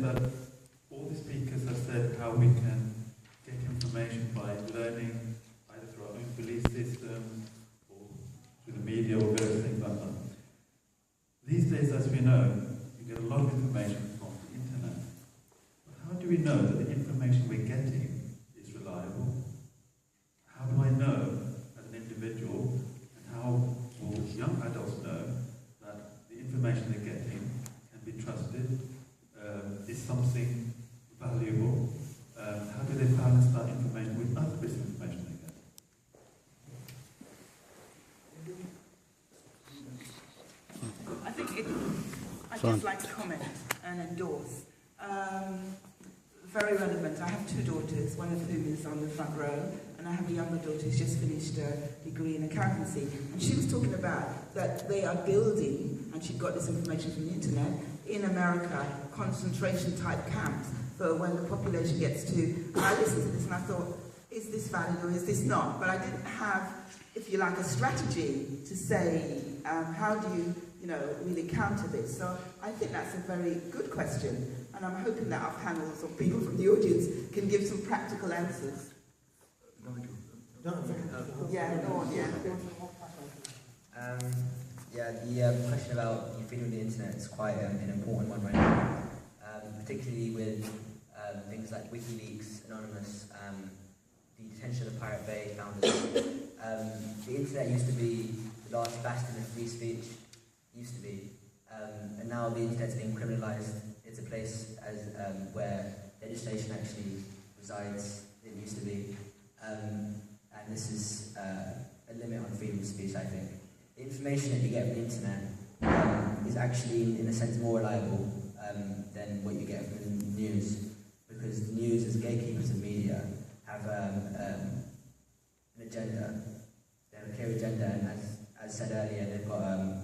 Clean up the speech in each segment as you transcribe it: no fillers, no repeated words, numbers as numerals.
that all the speakers have said how we can get information by learning either through our own belief system or through the media or various things like that. These days, as we know, you get a lot of information from the internet. But how do we know that the information we're getting is reliable? How do I know as an individual, and how will young adults know that the information they're getting can be trusted, is something valuable? How do they balance that information with other bits of information they get? I'd just like to comment and endorse. Very relevant. I have two daughters, one of whom is on the front row, and I have a younger daughter who's just finished a degree in accountancy. And she was talking about that they are building, and she got this information from the internet, in America, concentration-type camps for when the population gets to... And I listened to this and I thought, is this valid or is this not? But I didn't have, if you like, a strategy to say, how do you really counter this? So I think that's a very good question, and I'm hoping that our panels or people from the audience can give some practical answers. Yeah, go on, yeah. The question about freedom of the internet is quite an important one right now, particularly with things like WikiLeaks, Anonymous, the detention of Pirate Bay founders. The internet used to be the last bastion of free speech, and now the internet's being criminalised. It's a place where legislation actually resides. It used to be, and this is a limit on freedom of speech, I think. The information that you get from the internet is actually, in a sense, more reliable than what you get from the news, because the news, as gatekeepers of media, have an agenda. They have a clear agenda, and as said earlier, they've got a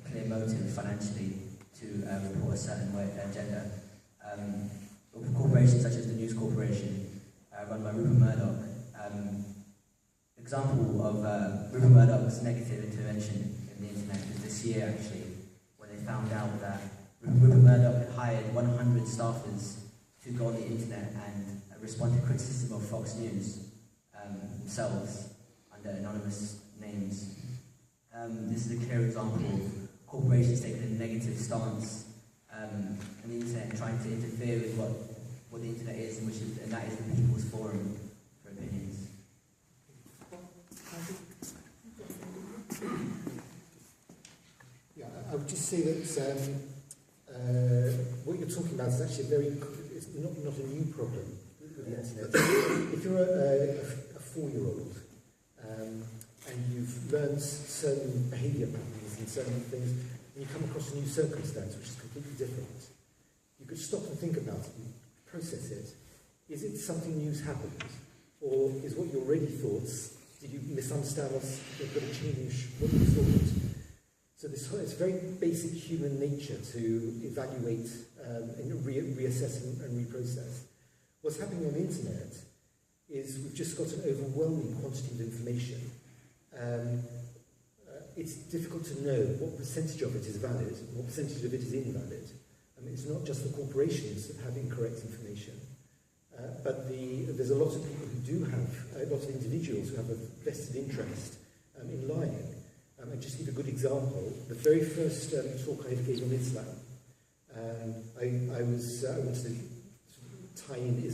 clear motive financially to report a certain agenda. Corporations such as the News Corporation, run by Rupert Murdoch. Example of Rupert Murdoch's negative intervention in the internet was this year, actually, when they found out that Rupert Murdoch had hired 100 staffers to go on the internet and respond to criticism of Fox News themselves under anonymous names. This is a clear example of corporations taking a negative stance on the internet and trying to interfere with what the internet is, and that is the People's Forum for Opinions. Yeah, I would just say that what you're talking about is actually it's not a new problem with the internet. If you're a 4-year-old and you've learned certain behaviour patterns and certain things, and you come across a new circumstance which is completely different, you could stop and think about it and process it. Is it something new's happened? Or is what you already thought, did you misunderstand us? You've got to change what you thought. So it's very basic human nature to evaluate and reassess and reprocess. What's happening on the internet is we've just got an overwhelming quantity of information. It's difficult to know what percentage of it is valid and what percentage of it is invalid. I mean, it's not just the corporations that have incorrect information, but there's a lot of people who do have, a lot of individuals who have a vested interest in lying. I just give a good example. The very first talk I ever gave on Islam, I wanted to tie in Islam